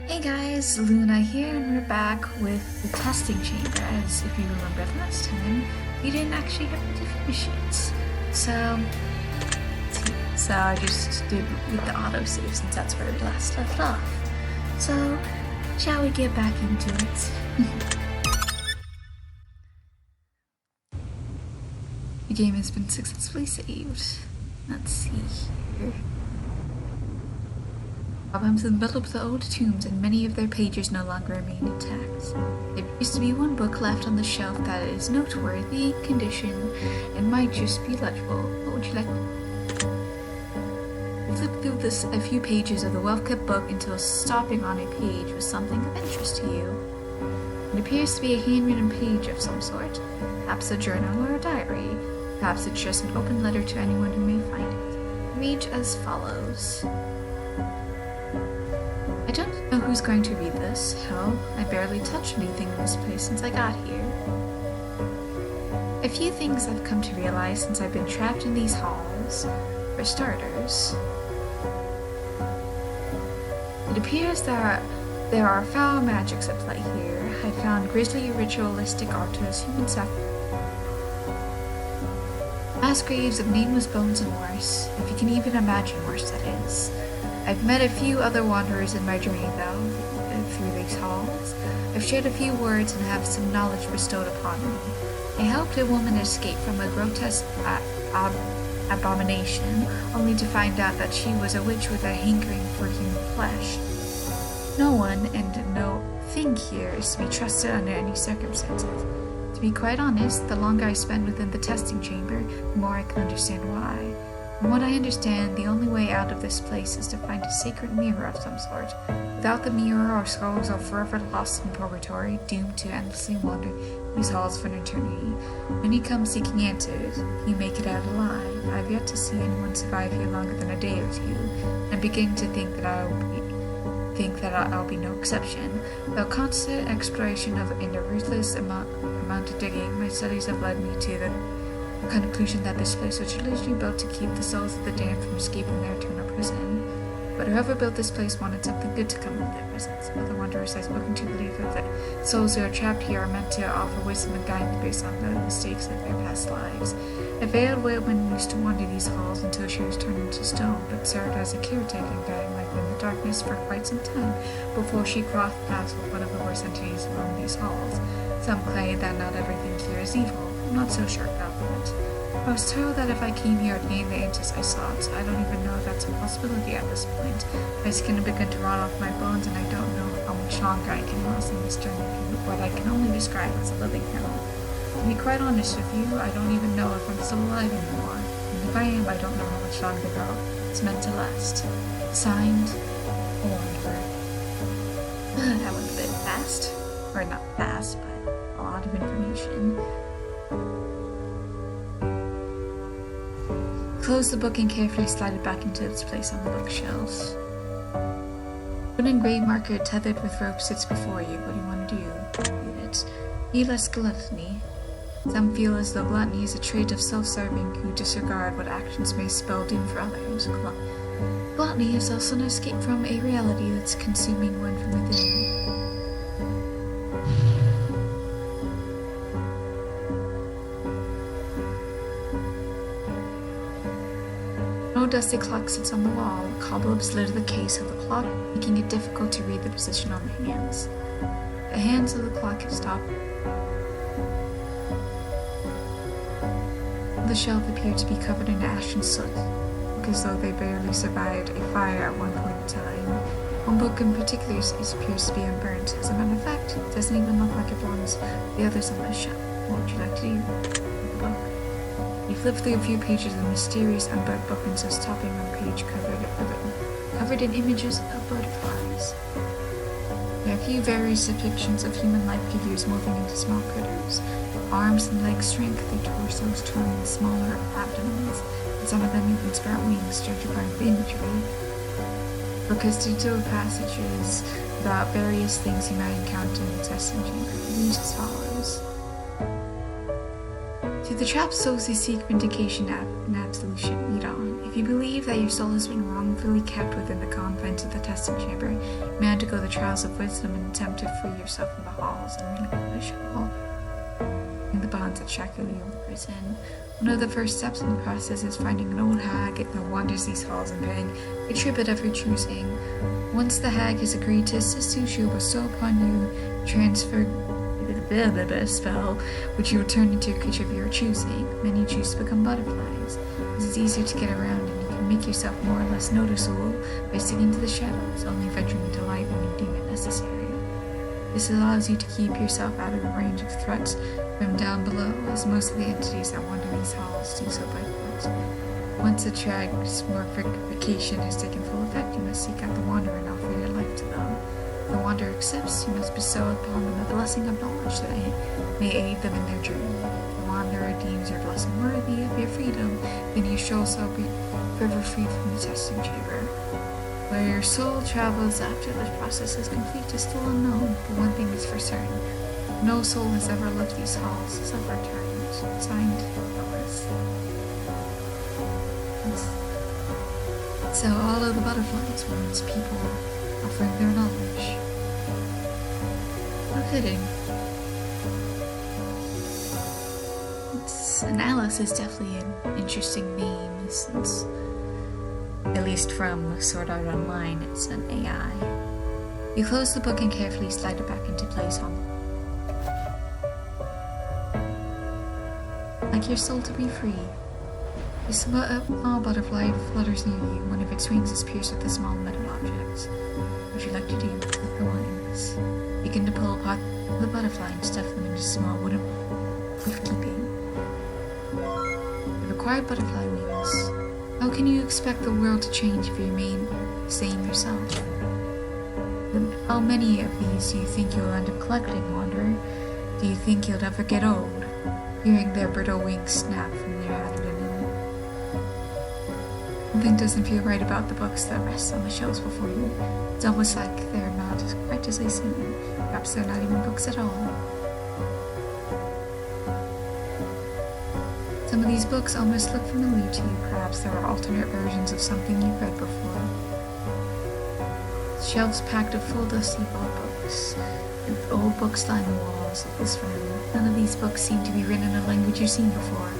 Hey guys, Luna here, and we're back with the testing chamber. As if you remember last time, we didn't actually have to finish it. So I just did with the autosave since that's where we last left off. So, shall we get back into it? The game has been successfully saved. Let's see here. Problems in the middle of the old tombs, and many of their pages no longer remain intact. There used to be one book left on the shelf that is noteworthy in condition and might just be legible. What would you like? Flip through a few pages of the well-kept book until stopping on a page was something of interest to you. It appears to be a handwritten page of some sort, perhaps a journal or a diary. Perhaps it's just an open letter to anyone who may find it. It reads as follows. I don't know who's going to read this. Hell, I barely touched anything in this place since I got here. A few things I've come to realize since I've been trapped in these halls. For starters, it appears that there are foul magics at play here. I found grisly ritualistic altars, human sacrifice, mass graves of nameless bones, and worse. If you can even imagine worse, that is. I've met a few other wanderers in my journey, though, through these halls. I've shared a few words and have some knowledge bestowed upon me. I helped a woman escape from a grotesque abomination, only to find out that she was a witch with a hankering for human flesh. No one and no thing here is to be trusted under any circumstances. To be quite honest, the longer I spend within the testing chamber, the more I can understand why. From what I understand, the only way out of this place is to find a sacred mirror of some sort. Without the mirror, our souls are forever lost in purgatory, doomed to endlessly wander these halls for an eternity. Many come seeking answers. You make it out alive. I've yet to see anyone survive here longer than a day or two. I'm beginning to think that I'll be no exception. Though constant exploration and a ruthless amount of digging, my studies have led me to the conclusion that this place was originally built to keep the souls of the damned from escaping their eternal prison. But whoever built this place wanted something good to come of their presence. Other wanderers I've spoken to believe that the souls who are trapped here are meant to offer wisdom and guidance based on the mistakes of their past lives. A veiled woman used to wander these halls until she was turned into stone, but served as a caretaker, guiding light in the darkness for quite some time before she crossed paths with one of the worst entities along these halls. Some claim that not everything here is evil. I'm not so sure about that. I was told that if I came here I'd gain the answers I sought. I don't even know if that's a possibility at this point. My skin has begun to rot off my bones, and I don't know how much longer I can last in this journey through what I can only describe as a living hell. To be quite honest with you, I don't even know if I'm still alive anymore. And if I am, I don't know how much longer though it's meant to last. Signed, a wanderer. That went a bit fast. Or not fast, but a lot of information. Closed the book and carefully slid it back into its place on the bookshelves. A wooden grave marker tethered with rope sits before you. What do you want to do? Read it. Be less gluttony. Some feel as though gluttony is a trait of self-serving who disregard what actions may spell doom for others. Gluttony is also an escape from a reality that's consuming one from within. A dusty clock sits on the wall. Cobwebs litter the case of the clock, making it difficult to read the position on the hands. The hands of the clock have stopped. The shelf appeared to be covered in ash and soot, as though they barely survived a fire at one point in time. One book in particular appears to be unburnt. As a matter of fact, it doesn't even look like it belongs to the others on the shelf. What would you like to do with the book? You flip through a few pages of the mysterious unburnt book until stopping on a page covered in images of butterflies. There are a few various depictions of human life figures moving into small critters. Arms and legs shrink, their torsos turn in smaller abdomens, and some of them even sprout wings, judging by the imagery. Book has detailed passages about various things you might encounter in the testing chamber. It reads as follows. To the trapped souls who seek vindication and absolution, read on. If you believe that your soul has been wrongfully kept within the confines of the testing chamber, may undergo the trials of wisdom and attempt to free yourself from the halls and relinquish all the bonds that shackle you in prison. One of the first steps in the process is finding an old hag that wanders these halls and paying a tribute of your choosing. Once the hag has agreed to assist you, she will bestow upon you a transfer spell, which you will turn into a creature of your choosing. Many choose to become butterflies. This is easier to get around, and you can make yourself more or less noticeable by sticking to the shadows, only venturing into light when you deem it necessary. This allows you to keep yourself out of the range of threats from down below, as most of the entities that wander these halls do so by foot. Once the transmogrification has taken full effect, you must seek out the Wanderer and offer your life to them. If the Wanderer accepts, you must bestow upon them a blessing of knowledge that may aid them in their journey. If the Wanderer deems your blessing worthy of your freedom, then you shall also be forever freed from the testing chamber. Where your soul travels after the process is complete is still unknown, but one thing is for certain. No soul has ever left these halls, so returned. Signed, Lois. So all of the butterflies were once people offering their knowledge. How fitting. And Alice is definitely an interesting name, since, at least from Sword Art Online, it's an AI. You close the book and carefully slide it back into place on the like your soul to be free. A small butterfly flutters near you. One of its wings is pierced with a small metal object. What would you like to do with the wings? Begin to pull apart the butterfly and stuff them into small wooden keeping. You require butterfly wings. How can you expect the world to change if you remain the same yourself? How many of these do you think you'll end up collecting, Wanderer? Do you think you'll ever get old? Hearing their brittle wings snap from their hand in something doesn't feel right about the books that rest on the shelves before you. It's almost like they're not quite as they seem. Perhaps they're not even books at all. Some of these books almost look familiar to you. Perhaps there are alternate versions of something you've read before. Shelves packed with full dusty old books, with old books line the walls of this room. None of these books seem to be written in a language you've seen before.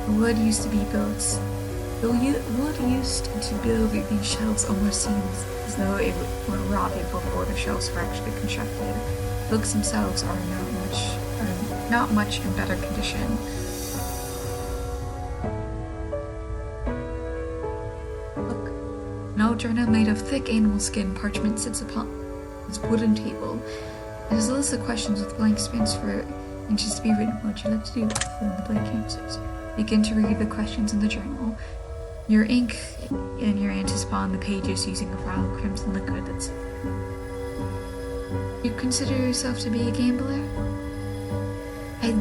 The wood used to build these shelves almost seems as though it were rotted before the shelves were actually constructed. Books themselves are not much in better condition. Look, an old journal made of thick animal skin parchment sits upon its wooden table. It is a list of questions with blank space for inches to be written. What would you like to do? Fill in the blank answers. Begin to read the questions in the journal. Your ink and your ant is upon the pages using a vial of crimson liquid that's... You consider yourself to be a gambler? In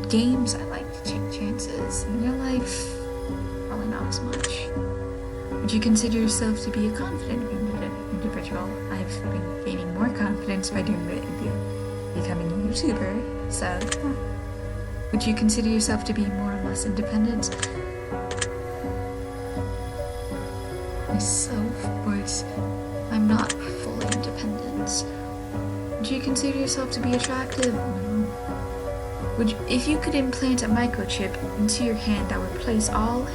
games, I like to take chances. In your life, probably not as much. Would you consider yourself to be a confident individual? I've been gaining more confidence by becoming a YouTuber, so... Would you consider yourself to be more or less independent? Myself, but I'm not fully independent. Would you consider yourself to be attractive? No. If you could implant a microchip into your hand that would replace all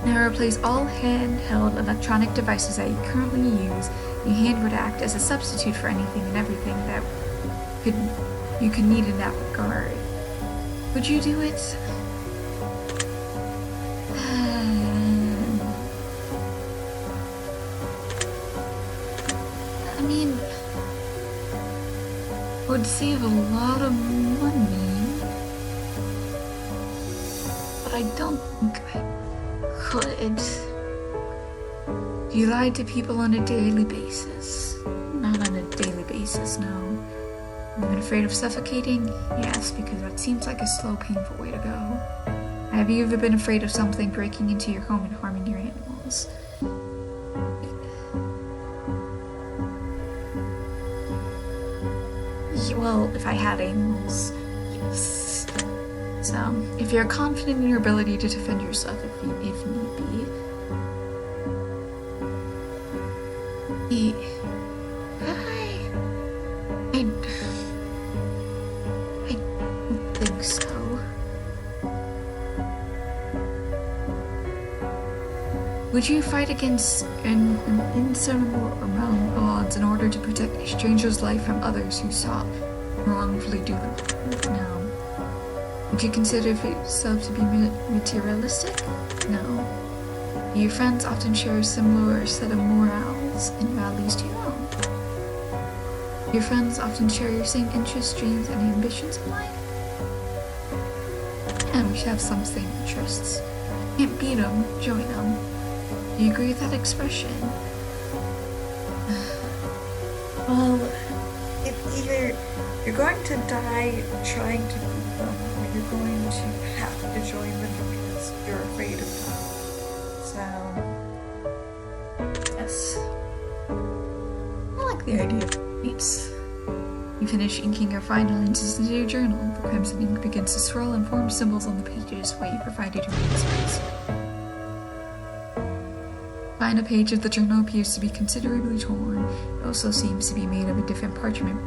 handheld electronic devices that you currently use, your hand would act as a substitute for anything and everything that you could need in that regard. Would you do it? I mean, would save a lot of money, but I don't think I could. You lied to people on a daily basis. Not on a daily basis, no. Have you been afraid of suffocating? Yes, because that seems like a slow, painful way to go. Have you ever been afraid of something breaking into your home and harming your animals? Well, if I had animals, yes. So, if you're confident in your ability to defend yourself if need be, I don't think so. Would you fight against an insurmountable amount of odds in order to protect a stranger's life from others who sought wrongfully do them? No. Would you consider yourself to be materialistic? No. Your friends often share a similar set of morals and values to your own. Your friends often share your same interests, dreams, and ambitions in life. And we should have some same interests. Can't beat them, join them. Do you agree with that expression? Well, if either you're going to die trying to beat them, or you're going to have to join them because you're afraid of them. So, Yes. I like the idea of beats. You finish inking your final entries into your journal. The crimson ink begins to swirl and form symbols on the pages where you provided your answers. The final page of the journal appears to be considerably torn. It also seems to be made of a different parchment.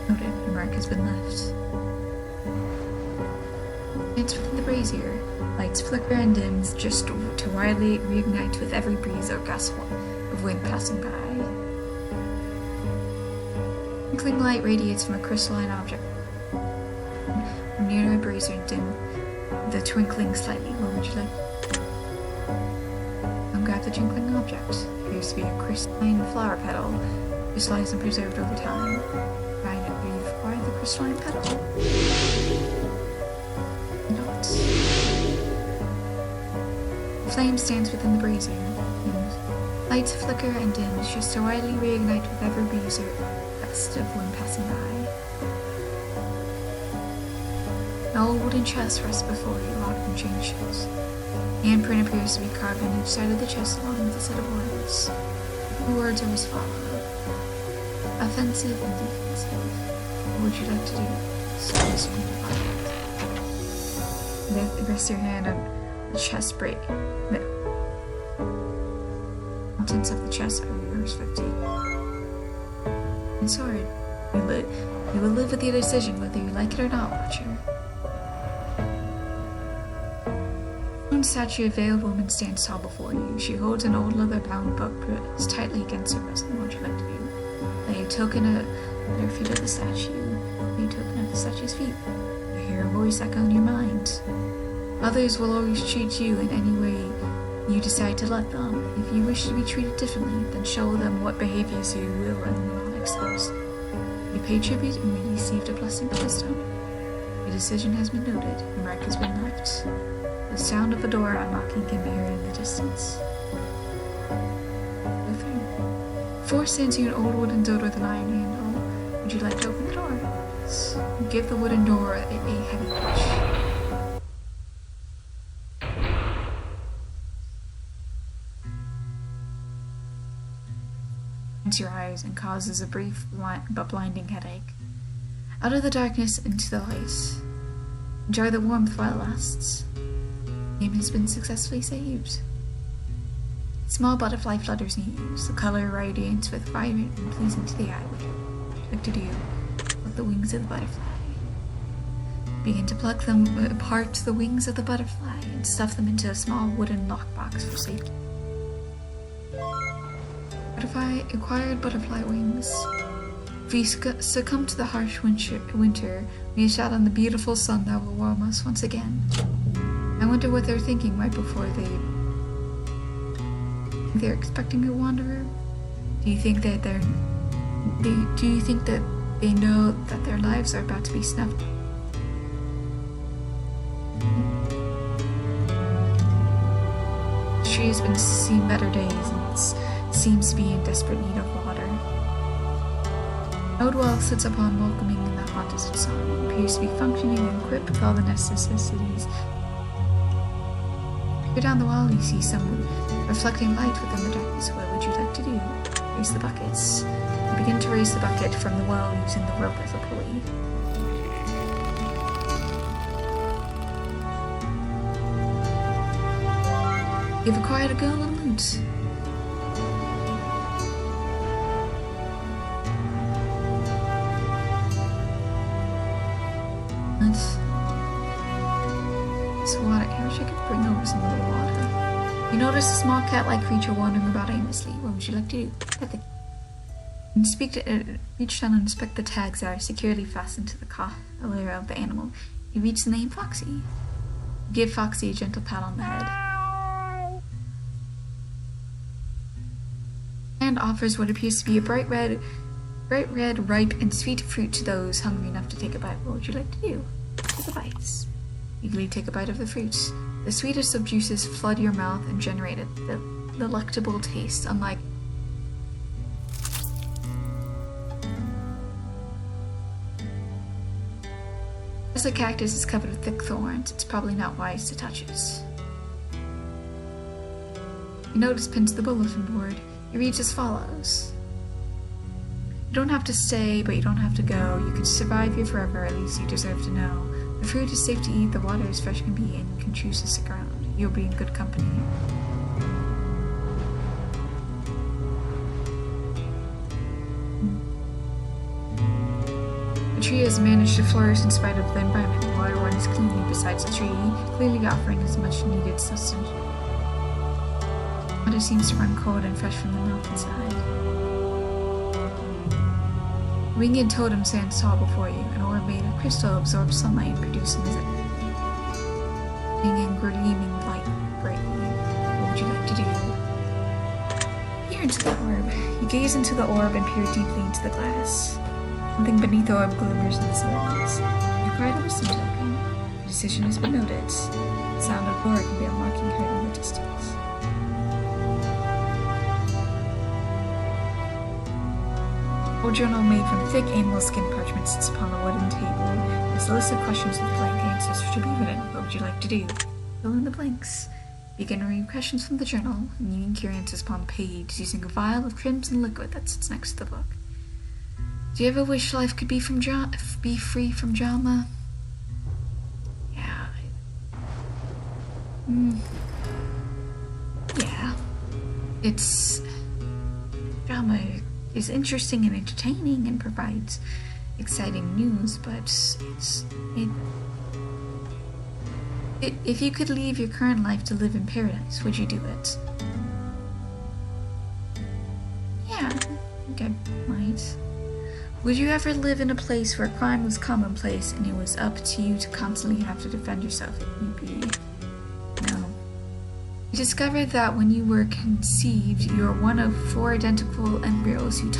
Noted, a mark has been left. It's within the brazier. Lights flicker and dims, just to widely reignite with every breeze or gust of wind passing by. Twinkling light radiates from a crystalline object. From near a brazier and dim, the twinkling slightly. What would you like? Grab the twinkling object. Appears to be a crystalline flower petal, crystallized and preserved over time. Trying to reacquire the crystalline petal. Not. The flame stands within the brazier. Lights flicker and dim, just to widely reignite with every breeze or gust of wind passing by. An old wooden chest rests before you, locked in chain shoes. Handprint appears to be carved on each side of the chest along with a set of words. The words are as follow: offensive and defensive. What would you like to do? Rest your hand on the chest break. The contents of the chest are yours 50. And sword. You will live with the decision whether you like it or not, Watcher. Statue of veiled woman stands tall before you. She holds an old leather-bound book pressed tightly against her bosom. What would you like to do? Lay a token at her feet of the statue. Lay a token at the statue's feet. You hear a voice echo in your mind. Others will always treat you in any way you decide to let them. If you wish to be treated differently, then show them what behaviors you will and will not accept. You pay tribute and you received a blessing of wisdom. Your decision has been noted. Your mark has been left. The sound of a door unlocking can be heard in the distance. Before stands you an old wooden door with an iron handle. Would you like to open the door? Yes. Give the wooden door a heavy push. Into your eyes and causes a brief but blinding headache. Out of the darkness into the light. Enjoy the warmth while it lasts. Game has been successfully saved. Small butterfly flutters near you, the color radiates with vibrant and pleasing to the eye. What would you like to do? Pluck the wings of the butterfly. Begin to pluck them apart the wings of the butterfly and stuff them into a small wooden lockbox for safety. Acquired butterfly wings. If we succumb to the harsh winter, we shot on the beautiful sun that will warm us once again. I wonder what they're thinking right before they're expecting a wanderer. Do you think that they know that their lives are about to be snuffed? The tree has been seeing better days and seems to be in desperate need of water. Nodewell sits upon welcoming in the hot desert sun. It appears to be functioning and equipped with all the necessities. Down the wall, you see some reflecting light within the darkness. What would you like to do? Raise the buckets. You begin to raise the bucket from the well using the rope as a pulley. You've acquired a girl and loot. This water. I wish I could bring over some little water. You notice a small cat-like creature wandering about aimlessly. What would you like to do? Pet the reach down and inspect the tags that are securely fastened to the collar of the animal. You reach the name Foxy. Give Foxy a gentle pat on the head. And offers what appears to be a bright red, ripe, and sweet fruit to those hungry enough to take a bite. What would you like to do? Take a bite. Eagerly take a bite of the fruit. The sweetest of juices flood your mouth and generate a delectable taste, unlike as the cactus is covered with thick thorns, it's probably not wise to touch it. You notice pinned to the bulletin board. It reads as follows. You don't have to stay, but you don't have to go. You can survive here forever, at least you deserve to know. The fruit is safe to eat, the water is fresh can be, and you can choose to stick around. You'll be in good company. The tree has managed to flourish in spite of the environment. The water runs cleanly besides the tree, clearly offering as much needed sustenance. Water seems to run cold and fresh from the mountainside. Winged totem stands tall before you. An orb made of crystal absorbs sunlight, producing a and gleaming light brightly. What would you like to do? Peer into the orb. You gaze into the orb and peer deeply into the glass. Something beneath the orb glimmers in the silence. You acquired a wisdom token. The decision has been noted. The sound of Laura can be unlocking heard in the distance. A journal made from thick animal skin parchment sits upon a wooden table. There's a list of questions with blank answers to be written. What would you like to do? Fill in the blanks. Begin to read questions from the journal, and you ink your answers upon the page using a vial of crimson liquid that sits next to the book. Do you ever wish life could be free from drama? Yeah. Yeah. It's drama is interesting and entertaining and provides exciting news, but if you could leave your current life to live in paradise, would you do it? Yeah, I think I might. Would you ever live in a place where crime was commonplace and it was up to you to constantly have to defend yourself if need be? No. You discovered that when you were conceived, you were one of 4 identical embryos who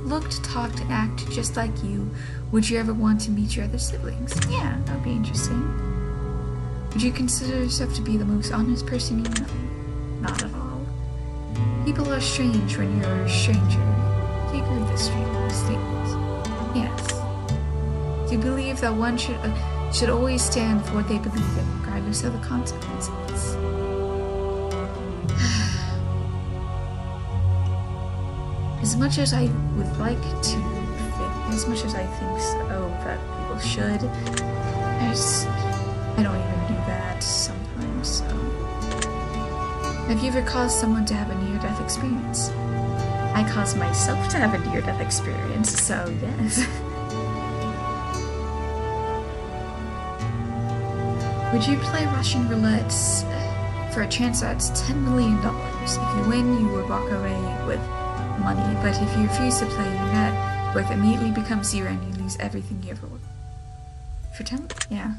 looked, talked, and acted just like you. Would you ever want to meet your other siblings? Yeah, that would be interesting. Would you consider yourself to be the most honest person you know? Not at all. People are strange when you're a stranger. Do you agree with this statement? Yes. Do you believe that one should always stand for what they believe in, regardless of the consequences? As much as I would like to, as much as I think that people should, I don't even do that sometimes, so. Have you ever caused someone to have a near-death experience? I caused myself to have a near-death experience, so yes. Would you play Russian roulette for a chance that's $10 million? If you win, you would walk away with money, but if you refuse to play, your net worth immediately becomes 0 and you lose everything you ever worked. For 10? Yeah.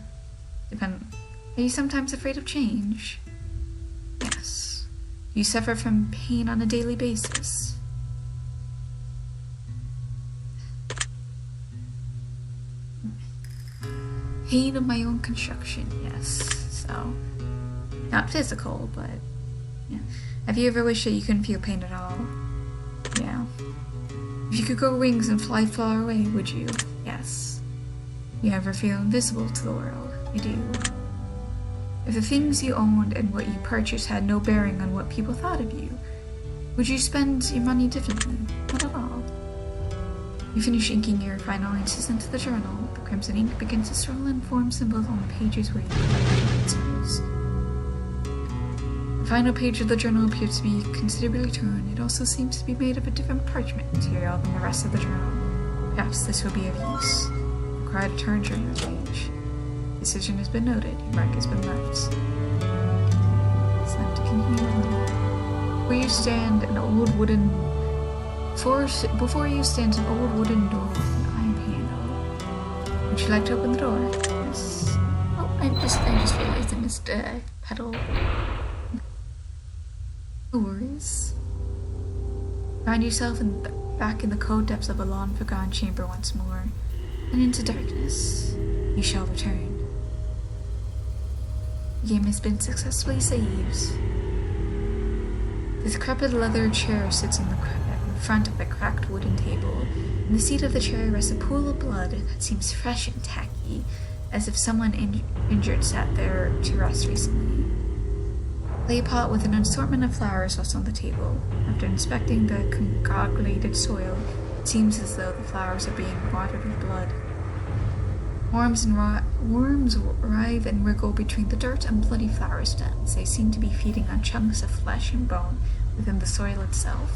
Depend. Are you sometimes afraid of change? Yes. Do you suffer from pain on a daily basis? Pain of my own construction, yes. So, not physical, but yeah. Have you ever wished that you couldn't feel pain at all? Yeah. If you could grow wings and fly far away, would you? Yes. You ever feel invisible to the world? I do. If the things you owned and what you purchased had no bearing on what people thought of you, would you spend your money differently? Not at all. You finish inking your final answers into the journal. The crimson ink begins to swirl and form symbols on the pages where you collect your answers. The final page of the journal appears to be considerably torn. It also seems to be made of a different parchment material than the rest of the journal. Perhaps this will be of use. Required to turn journal page. Decision has been noted. Your mark has been left. It's time to continue on. Before you stand an old wooden door with an iron handle. Would you like to open the door? Yes. Oh, I just realized I missed a pedal. No worries. Find yourself back in the cold depths of a long-forgotten chamber once more, and into darkness you shall return. The game has been successfully saved. The decrepit leather chair sits in front of a cracked wooden table. In the seat of the chair rests a pool of blood that seems fresh and tacky, as if someone injured sat there to rest recently. A clay pot with an assortment of flowers rests on the table. After inspecting the coagulated soil, it seems as though the flowers are being watered with blood. Worms writhe and wriggle between the dirt and bloody flower stems. They seem to be feeding on chunks of flesh and bone within the soil itself.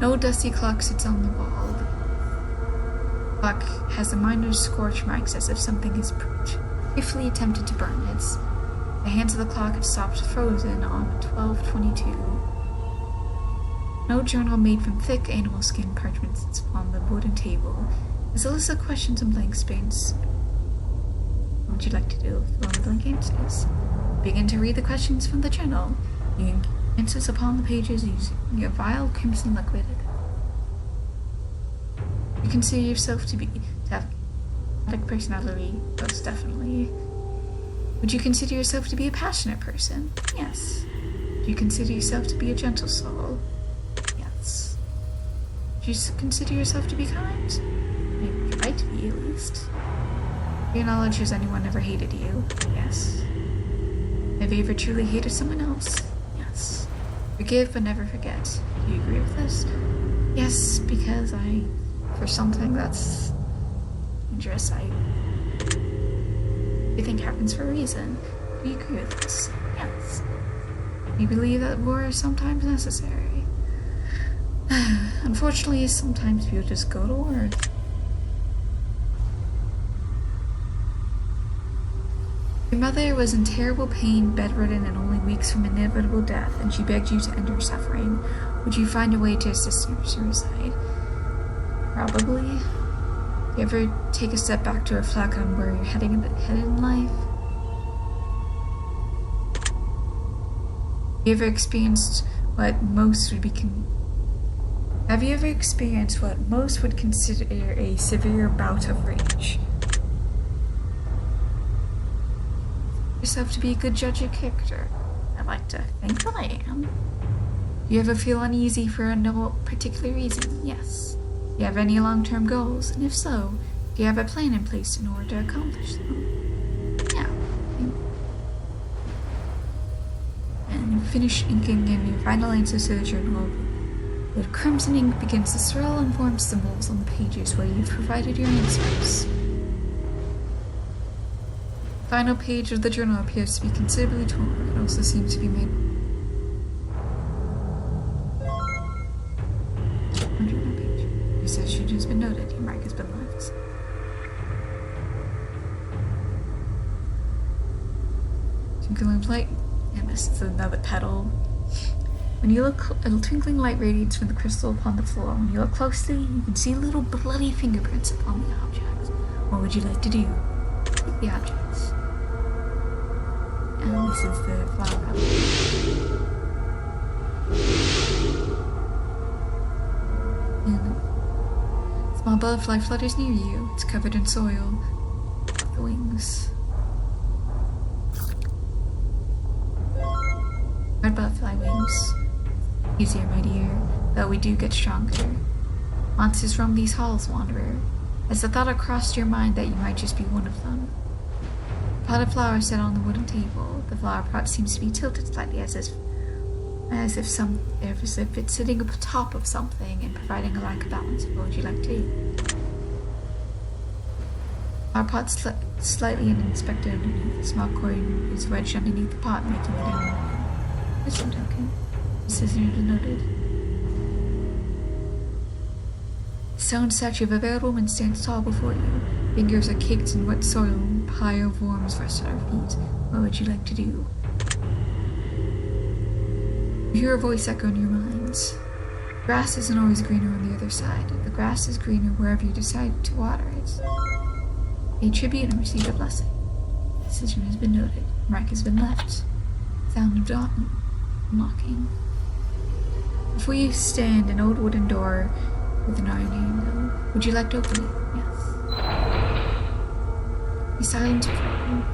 No dusty clock sits on the wall. The clock has the minor scorch marks as if something has briefly attempted to burn it. The hands of the clock have stopped frozen on 12:22. No journal made from thick animal skin parchment sits on the wooden table. There's a list of questions and blank space. What would you like to do? Fill in the blank answers. Begin to read the questions from the journal. You can answers upon the pages using a vile crimson liquid. You consider yourself to have a personality? Most definitely. Would you consider yourself to be a passionate person? Yes. Do you consider yourself to be a gentle soul? Yes. Do you consider yourself to be kind? Maybe try to be, at least. Do you acknowledge has anyone ever hated you? Yes. Have you ever truly hated someone else? Yes. Forgive but never forget. Do you agree with this? Yes, because for something that's dangerous, everything happens for a reason. Do you agree with this? Yes. You believe that war is sometimes necessary. Unfortunately, sometimes people just go to war. Your mother was in terrible pain, bedridden, and only weeks from inevitable death, and she begged you to end her suffering. Would you find a way to assist her suicide? Probably. Do you ever take a step back to reflect on where you're headed in life? Have you ever experienced what most would consider a severe bout of rage? Yourself to be a good judge of character. I like to think that I am. Do you ever feel uneasy for no particular reason? Yes. Do you have any long-term goals? And if so, do you have a plan in place in order to accomplish them? Yeah. And you finish inking in your final answers to the journal. The crimson ink begins to swirl and form symbols on the pages where you've provided your answers. The final page of the journal appears to be considerably torn. It also seems to be made. Your session has been noted. Your mark has been left. Twinkling light, and this is another petal. When you look, a twinkling light radiates from the crystal upon the floor. When you look closely, you can see little bloody fingerprints upon the object. What would you like to do? Take the objects. And this is the flower petal. And a small butterfly flutters near you. It's covered in soil. The wings. Red butterfly wings. Easier, my dear, though we do get stronger. Monsters roam these halls, wanderer. Has the thought crossed your mind that you might just be one of them? A pot of flowers set on the wooden table. The flower pot seems to be tilted slightly as if it's sitting up top of something and providing a lack of balance. What would you like to do? Our pot slightly uninspected underneath. The small coin is wedged underneath the pot, making it unknown. Listen, token. The scissors noted. The stone statue of a veiled woman stands tall before you. Fingers are caked in wet soil, and a pile of worms rest at her feet. What would you like to do? You hear a voice echo in your minds. Grass isn't always greener on the other side. The grass is greener wherever you decide to water it. Pay tribute and receive a blessing. Decision has been noted. Mark has been left. Sound of dawn knocking. Before you stand an old wooden door with an iron handle. Would you like to open it? Yes. Be silent for a moment.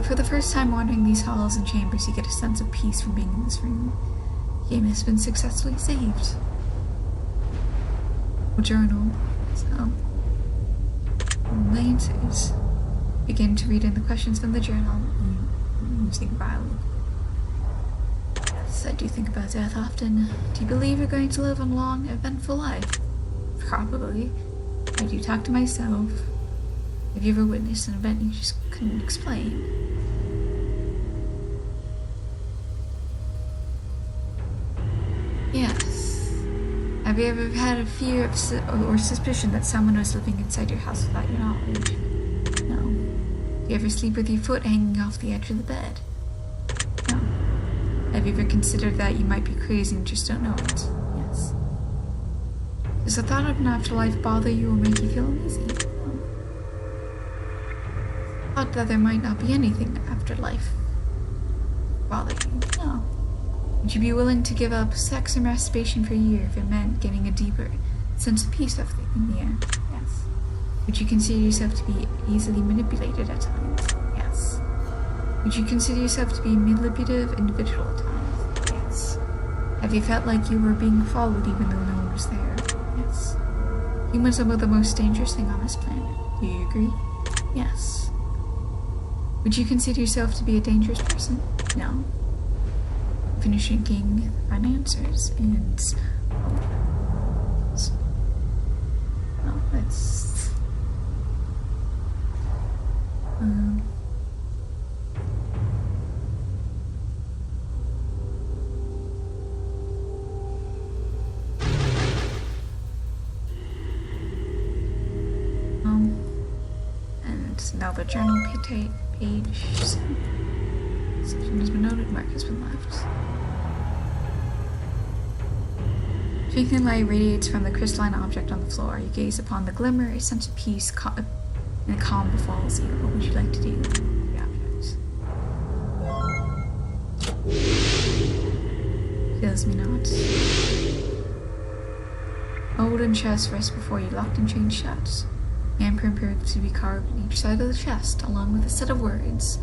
For the first time wandering these halls and chambers, you get a sense of peace from being in this room. The game has been successfully saved. A journal. So, the answers. Begin to read in the questions from the journal using violin. Yes, I do think about death often. Do you believe you're going to live a long, eventful life? Probably. I do talk to myself. Have you ever witnessed an event you just couldn't explain? Yes. Have you ever had a fear of or suspicion that someone was living inside your house without your knowledge? No. Do you ever sleep with your foot hanging off the edge of the bed? No. Have you ever considered that you might be crazy and just don't know it? Yes. Does the thought of an afterlife bother you or make you feel uneasy? Thought that there might not be anything after life bother you? No. Would you be willing to give up sex and masturbation for a year if it meant getting a deeper sense of peace in the air? Yes. Would you consider yourself to be easily manipulated at times? Yes. Would you consider yourself to be a manipulative individual at times? Yes. Have you felt like you were being followed even though no one was there? Yes. Humans are the most dangerous thing on this planet. Do you agree? Yes. Would you consider yourself to be a dangerous person? No. Finish drinking on answers and well, that's and now the journal page. Section has been noted, mark has been left. Twinkling light radiates from the crystalline object on the floor. You gaze upon the glimmer, a sense of peace and calm befalls you. What would you like to do with the object? Feels me not. A wooden chest rests before you, locked and chained shut. Handprint appears to be carved on each side of the chest, along with a set of words.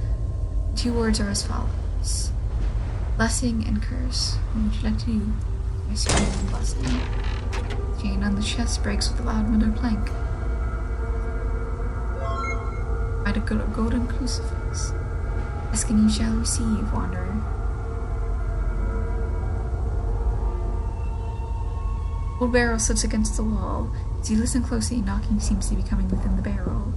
The 2 words are as follows: blessing and curse. What would you like to do? I scream and blessing. The chain on the chest breaks with a loud metal clank. Find a golden crucifix. Ask and you shall receive, wanderer. Old barrel sits against the wall. As you listen closely, knocking seems to be coming within the barrel.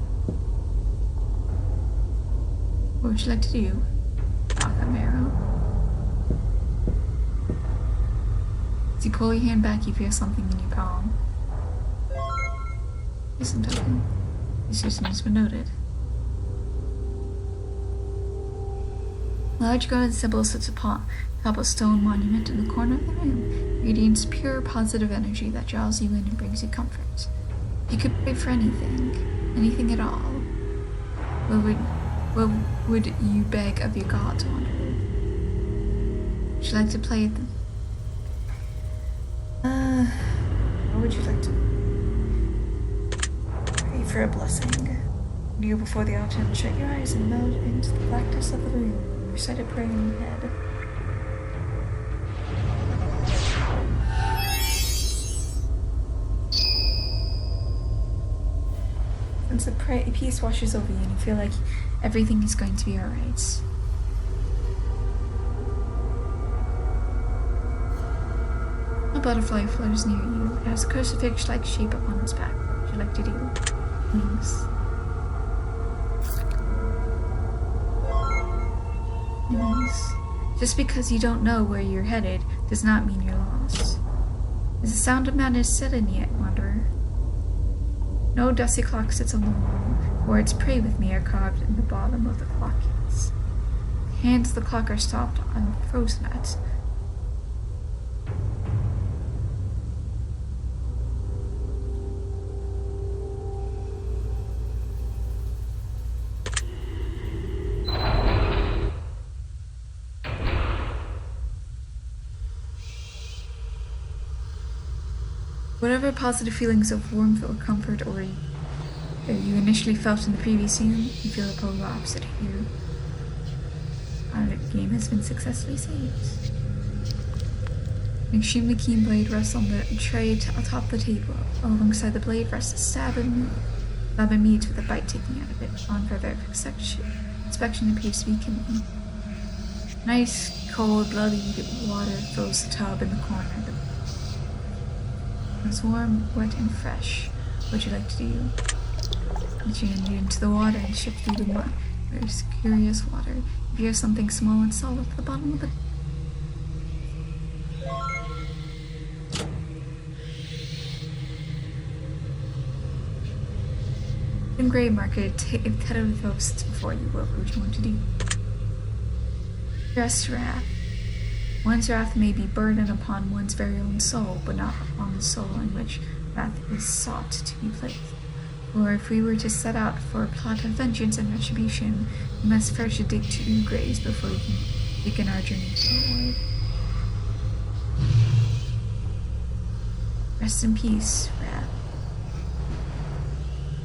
What would you like to do? Knock on barrel. As you pull your hand back, you feel something in your palm. Listen, token. This has been noted. A large golden symbol sits upon top of a stone monument in the corner of the room. Radiates pure positive energy that draws you in and brings you comfort. You could pray for anything at all. What would you beg of your gods, wanderer? Would you like to play them? What would you like to pray for a blessing? Kneel before the altar and shut your eyes and melt into the blackness of the room. Recite a prayer in your head. Since the peace washes over you and you feel like everything is going to be alright. butterfly flutters near you. It has a crucifix-like shape upon its back. What would you like to do? Wings. Wings. Just because you don't know where you're headed does not mean you're lost. Is the sound of madness set in yet, wanderer? No dusty clock sits on the wall. Words pray with me are carved in the bottom of the clock case. The hands of the clock are stopped on frozen at. Whatever positive feelings of warmth or comfort or you initially felt in the previous scene, you feel the polar opposite here. Our game has been successfully saved. An extremely keen blade rests on the tray atop the table. Alongside the blade rests a stabbing meat with a bite taken out of it. On further inspection appears to be kindling. Nice, cold, bloody water fills the tub in the corner of the It's warm, wet, and fresh. What would you like to do? Put your hand into the water and shift through the mud. There's curious water. You hear something small and solid at the bottom of the... In grave marker, tether ghosts before you. What would you want to do? Just wrath. One's wrath may be burdened upon one's very own soul, but not upon the soul in which wrath is sought to be placed. For if we were to set out for a plot of vengeance and retribution, we must first dig 2 graves before we can begin our journey forward. Rest in peace, wrath.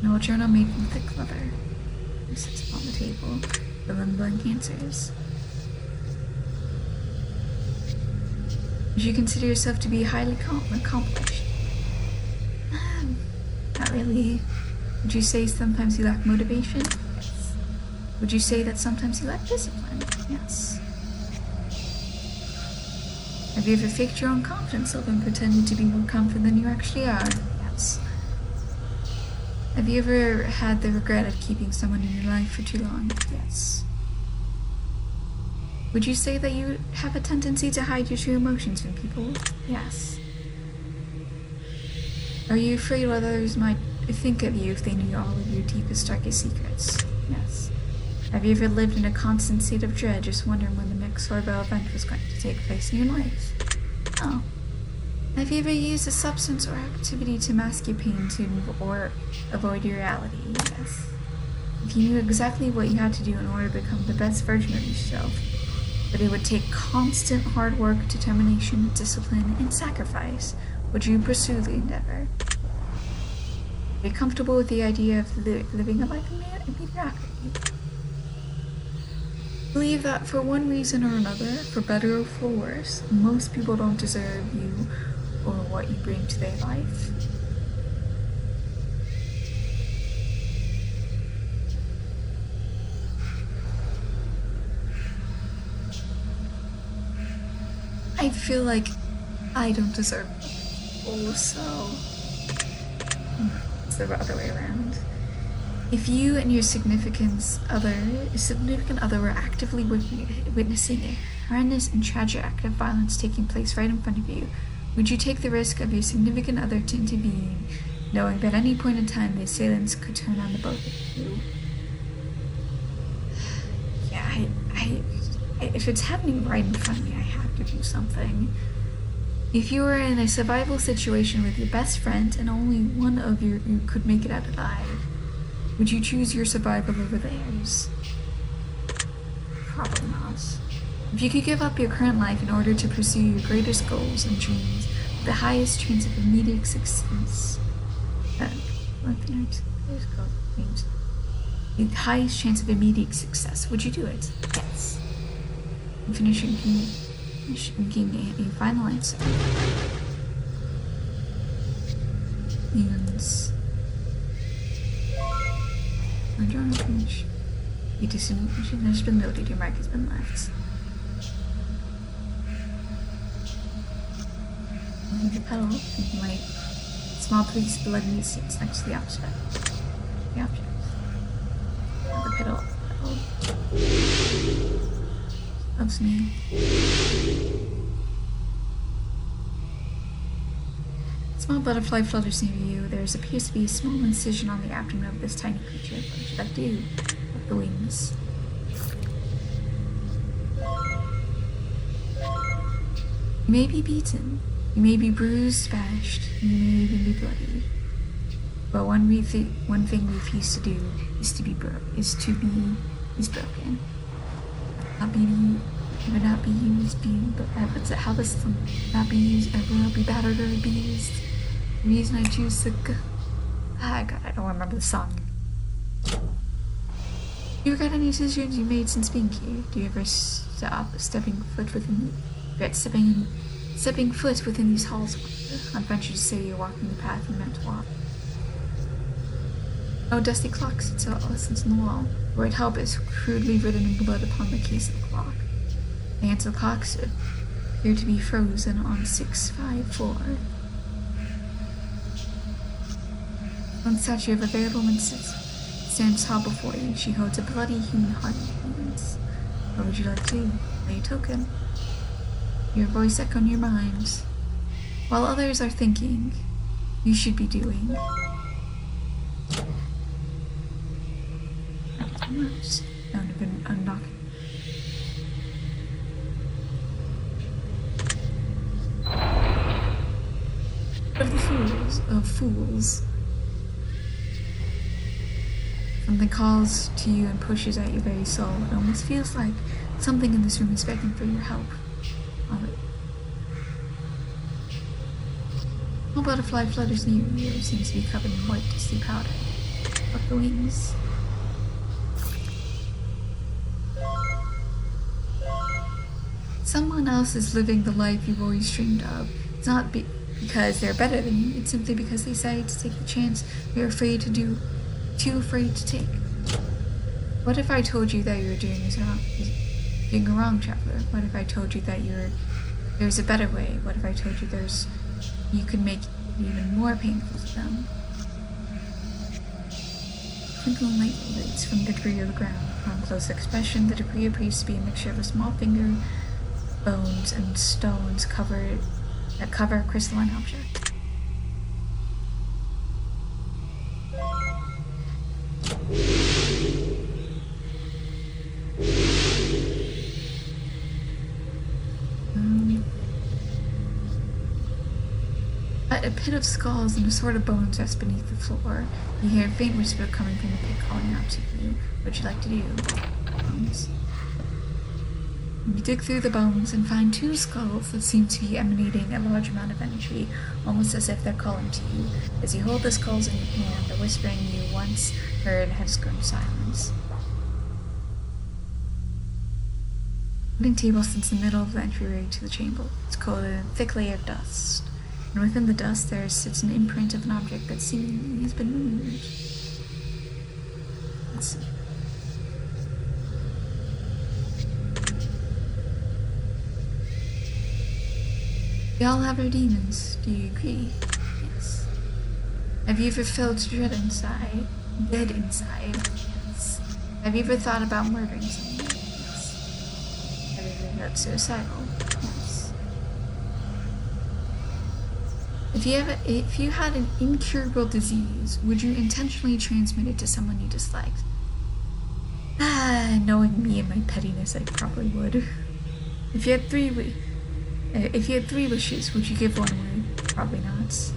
An old journal made from thick leather. It sits upon the table, filling blank answers. Would you consider yourself to be highly accomplished? Not really. Would you say sometimes you lack motivation? Yes. Would you say that sometimes you lack discipline? Yes. Have you ever faked your own confidence up and pretended to be more confident than you actually are? Yes. Have you ever had the regret of keeping someone in your life for too long? Yes. Would you say that you have a tendency to hide your true emotions from people? Yes. Are you afraid what others might think of you if they knew all of your deepest, darkest secrets? Yes. Have you ever lived in a constant state of dread, just wondering when the next horrible event was going to take place in your life? No. Have you ever used a substance or activity to mask your pain or avoid your reality? Yes. If you knew exactly what you had to do in order to become the best version of yourself, but it would take constant hard work, determination, discipline, and sacrifice, would you pursue the endeavor? Are you comfortable with the idea of living a life of mediocrity? Believe that for one reason or another, for better or for worse, most people don't deserve you or what you bring to their life. I feel like I don't deserve people, so it's the other way around. If you and your significant other were actively witnessing a horrendous and tragic act of violence taking place right in front of you, would you take the risk of your significant other to intervene, knowing that at any point in time the assailants could turn on the both of you? Yeah, if it's happening right in front of me, I have to do something. If you were in a survival situation with your best friend and only one of you could make it out alive, would you choose your survival over theirs? Probably not. If you could give up your current life in order to pursue your greatest goals and dreams with the highest chance of immediate success, the highest chance of immediate success, would you do it? Yes. And finishing a final answer. And on journal finish. Your decision has been noted, your mark has been left. Leave the pedal, thinking like small piece of blood meat sits next to the object. The object. The pedal. Loves me. A small butterfly flutters near you. There appears to be a small incision on the abdomen of this tiny creature. What would you like to do? With the wings. You may be beaten. You may be bruised, bashed. You may even be bloody. But one thing we refuse to do is broken. Not be ever not be used, how does not be used, ever not be battered or abused? The reason I choose to I don't remember the song. Do you regret any decisions you made since being here? Do you ever stop stepping foot within these halls? I'm ventured to say you're walking the path you meant to walk. Oh, dusty clock sits in the wall. The word help is crudely written in blood upon the case of the clock. The hands of the clock appear to be frozen on 654. One statue of a veiled woman stands tall before you. She holds a bloody human heart in her hands. What would you like to do? Lay a token. Your voice echoing your mind. While others are thinking, you should be doing. I'm knocking. Of the fools. Something calls to you and pushes at your very soul. It almost feels like something in this room is begging for your help. A butterfly flutters near you. It seems to be covered in white dusty powder. Up the wings. Someone else is living the life you've always dreamed of. It's not because they're better than you, it's simply because they decided to take the chance you're afraid to do, too afraid to take. What if I told you that you were doing a wrong, traveler? What if I told you that there's a better way? What if I told you you could make it even more painful to them? Twinkling light radiates from the debris of the ground. On close expression, the debris appears to be a mixture of a small finger, bones, and stones that cover a crystalline object. A pit of skulls and a sort of bones rest beneath the floor. You hear a faint whisper coming from the pit calling out to you. What would you like to do? Bones. You dig through the bones and find two skulls that seem to be emanating a large amount of energy, almost as if they're calling to you. As you hold the skulls in your hand, the whispering you once heard has grown silence. The wooden table sits in the middle of the entryway to the chamber. It's coated in a thick layer of dust. And within the dust there sits an imprint of an object that seemingly has been moved. Let's see. We all have our demons. Do you agree? Yes. Have you ever felt dread inside? Dead inside? Yes. Have you ever thought about murdering someone? Yes. Have you ever felt suicidal? Yes. If you had an incurable disease, would you intentionally transmit it to someone you disliked? Knowing me and my pettiness, I probably would. If you had three wishes, would you give one away? Probably not.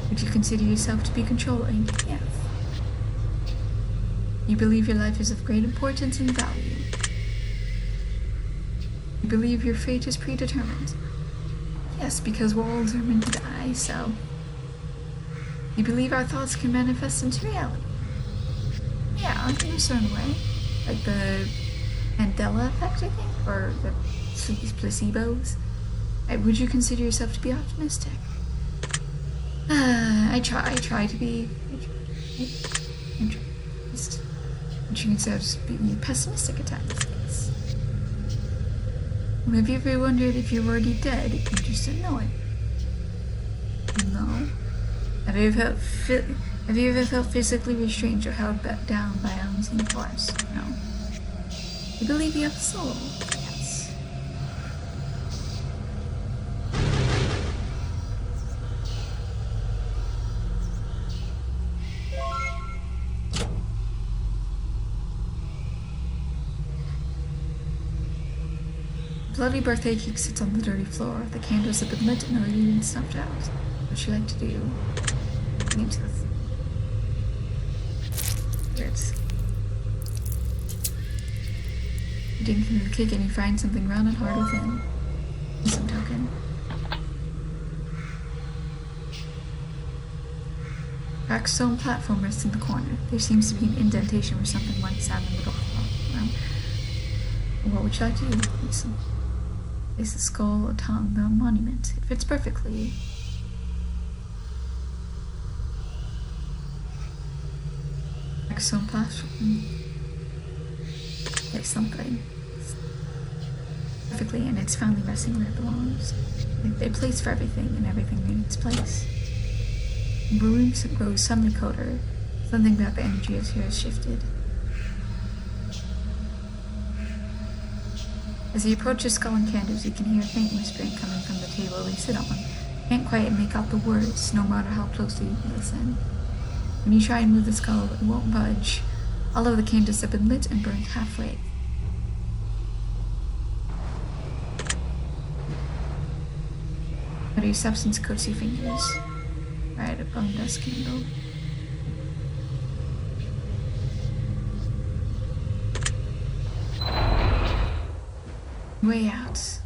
Would you consider yourself to be controlling? Yes. You believe your life is of great importance and value. You believe your fate is predetermined. Yes, because we're all determined to die, so... You believe our thoughts can manifest into reality? Yeah, in a certain way. Like the Mandela effect, I think? Or these placebos? Would you consider yourself to be optimistic? I try to be... I'm trying. Would you consider yourself to be pessimistic at times? Yes. Have you ever wondered if you're already dead and just didn't know it? No. Have you ever felt physically restrained or held down by unseen force? No. You believe you have a soul? Yes. The bloody birthday cake sits on the dirty floor. The candles have been lit and already been snuffed out. What would you like to do? Into the spirits. You dig through the cake and you find something round and hard within. Some token. Cracked stone platform rests in the corner. There seems to be an indentation where something once sat in the middle platform. What would you like to do? Listen. Place the skull atop the monument. It fits perfectly. Cracked stone platform. There's something. Perfectly, and it's finally resting where it belongs. A place for everything, and everything in its place. The room grows suddenly colder. Something about the energy of here has shifted. As he approaches skull and candles, you can hear a faint whispering coming from the table they sit on. Can't quite make out the words, no matter how closely you can listen. When you try and move the skull, it won't budge. All of the candles have been lit and burned halfway. Your substance coats your fingers. Right above this candle. Way out.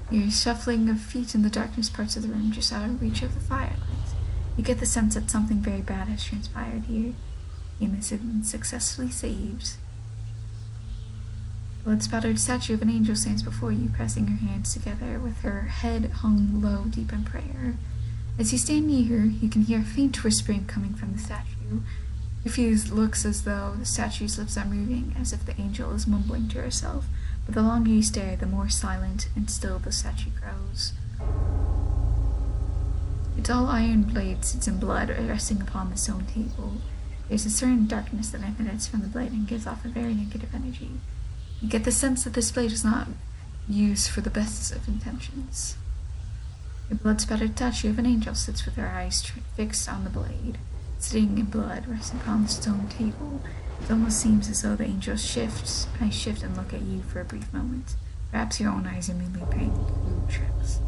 Your shuffling of feet in the darkness parts of the room just out of reach of the firelight. You get the sense that something very bad has transpired here. The innocent and successfully saved. The blood-spattered statue of an angel stands before you, pressing her hands together with her head hung low, deep in prayer. As you stand near her, you can hear a faint whispering coming from the statue. It looks as though the statue's lips are moving, as if the angel is mumbling to herself, but the longer you stare, the more silent and still the statue grows. A dull iron blade sits in blood, resting upon the stone table. There's a certain darkness that emanates from the blade and gives off a very negative energy. You get the sense that this blade is not used for the best of intentions. A blood-spattered statue of an angel sits with her eyes fixed on the blade. Sitting in blood, resting upon the stone table, it almost seems as though the angel shifts and look at you for a brief moment. Perhaps your own eyes are merely playing blue tricks.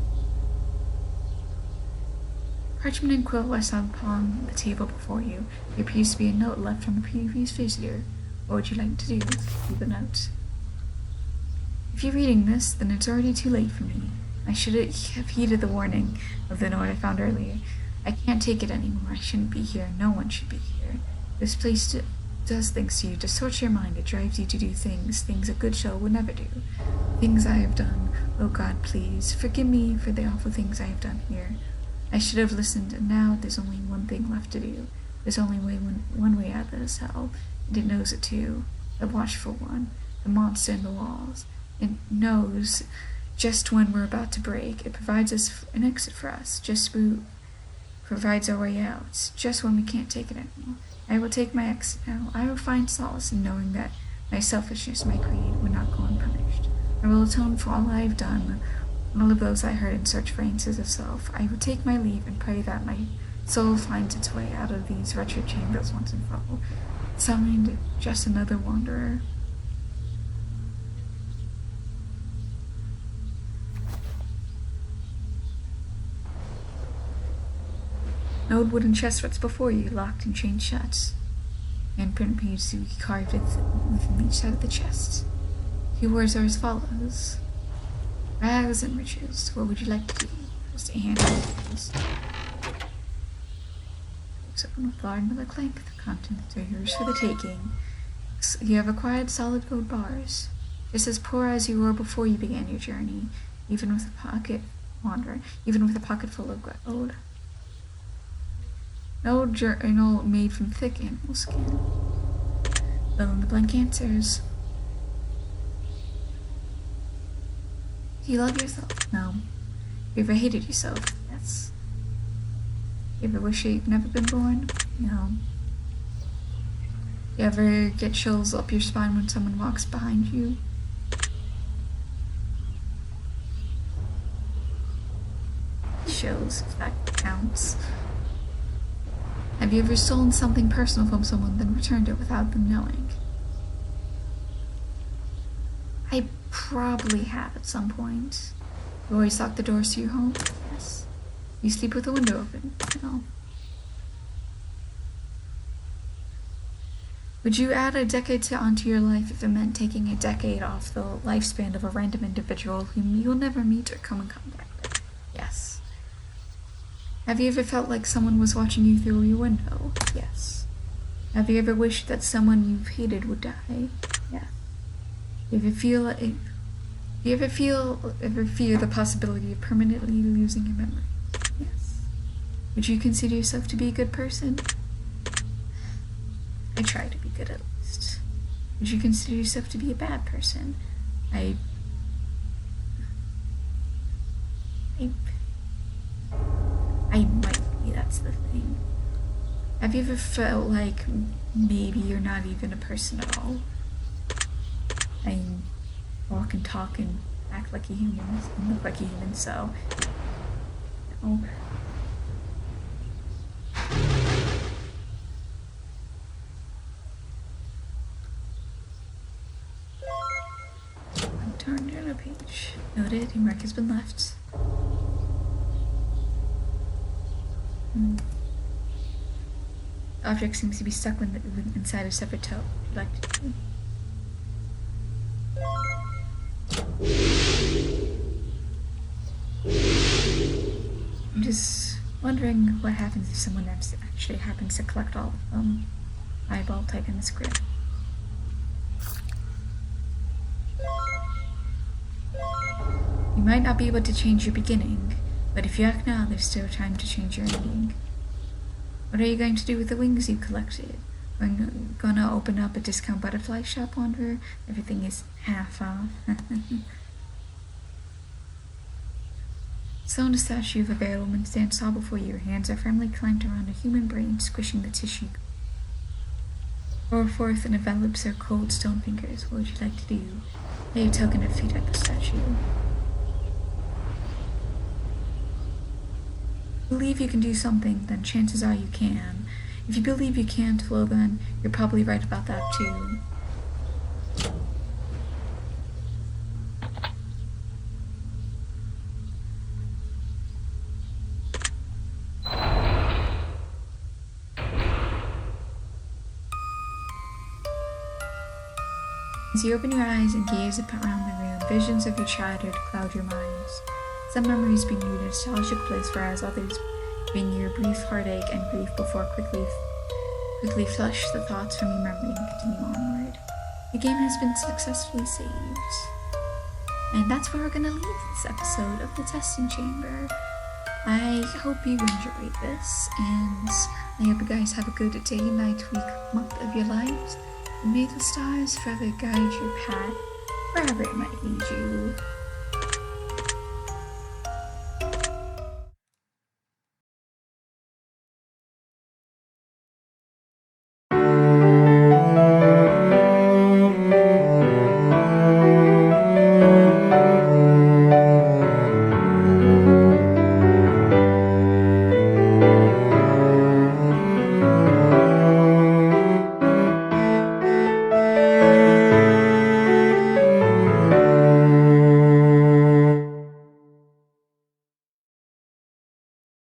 Parchment and quill rest upon the table before you. There appears to be a note left from the previous visitor. What would you like to do? Keep the note. If you're reading this, then it's already too late for me. I should have heeded the warning of the note I found earlier. I can't take it anymore. I shouldn't be here. No one should be here. This place does things to you, distorts your mind. It drives you to do things a good soul would never do. Things I have done. Oh God, please, forgive me for the awful things I have done here. I should have listened, and now there's only one thing left to do. There's only one way out of this hell, and it knows it too. The watchful one, the monster in the walls. It knows just when we're about to break. It provides us an exit for us, provides our way out, just when we can't take it anymore. I will take my exit now. I will find solace in knowing that my selfishness, my greed, will not go unpunished. I will atone for all I have done, all of those I hurt in search for answers of self. I will take my leave and pray that my soul finds its way out of these wretched chambers once and for all. Signed, just another wanderer. An old wooden chest rests before you, locked and chained shut. Handprint appears to be carved within each side of the chest. A few words are as follows. Rags and riches, what would you like to do? Just a hand on the open with large another clank. The contents are yours for the taking. You have acquired solid gold bars. Just as poor as you were before you began your journey, even with a pocket full of gold. No journal made from thick animal skin. Fill in the blank answers. Do you love yourself? No. You ever hated yourself? Yes. You ever wish you'd never been born? No. You ever get chills up your spine when someone walks behind you? Chills, if that counts. Have you ever stolen something personal from someone, then returned it without them knowing? I probably have at some point. You always lock the doors to your home? Yes. You sleep with the window open? No. Would you add a decade onto your life if it meant taking a decade off the lifespan of a random individual whom you'll never meet or come in contact with? Yes. Have you ever felt like someone was watching you through your window? Yes. Have you ever wished that someone you've hated would die? Yes. Do you ever fear the possibility of permanently losing your memory? Yes. Would you consider yourself to be a good person? I try to be good at least. Would you consider yourself to be a bad person? I might be, that's the thing. Have you ever felt like maybe you're not even a person at all? I walk and talk and act like a human and look like a human, so no. Turn to the page. Noted, your mark has been left. The object seems to be stuck inside a separate tote. Would you like to do? I'm just wondering what happens if someone actually happens to collect all of them. Eyeball type in the script. You might not be able to change your beginning, but if you act now, there's still time to change your ending. What are you going to do with the wings you collected? We're gonna open up a discount butterfly shop on her. Everything is half off. So in a statue of a bare woman stands tall before you. Her hands are firmly clamped around a human brain, squishing the tissue. Roar forth and envelops her cold stone fingers. What would you like to do? Lay a token of feet at the statue. Believe you can do something, then chances are you can. If you believe you can't, well then, you're probably right about that too. As you open your eyes and gaze around the room, visions of your childhood cloud your minds. Some memories bring you nostalgic bliss, whereas others bring you brief heartache and grief before quickly flush the thoughts from your memory and continue onward. The game has been successfully saved. And that's where we're gonna leave this episode of the testing chamber. I hope you enjoyed this, and I hope you guys have a good day, night, week, month of your lives. And may the stars forever guide your path wherever it might lead you.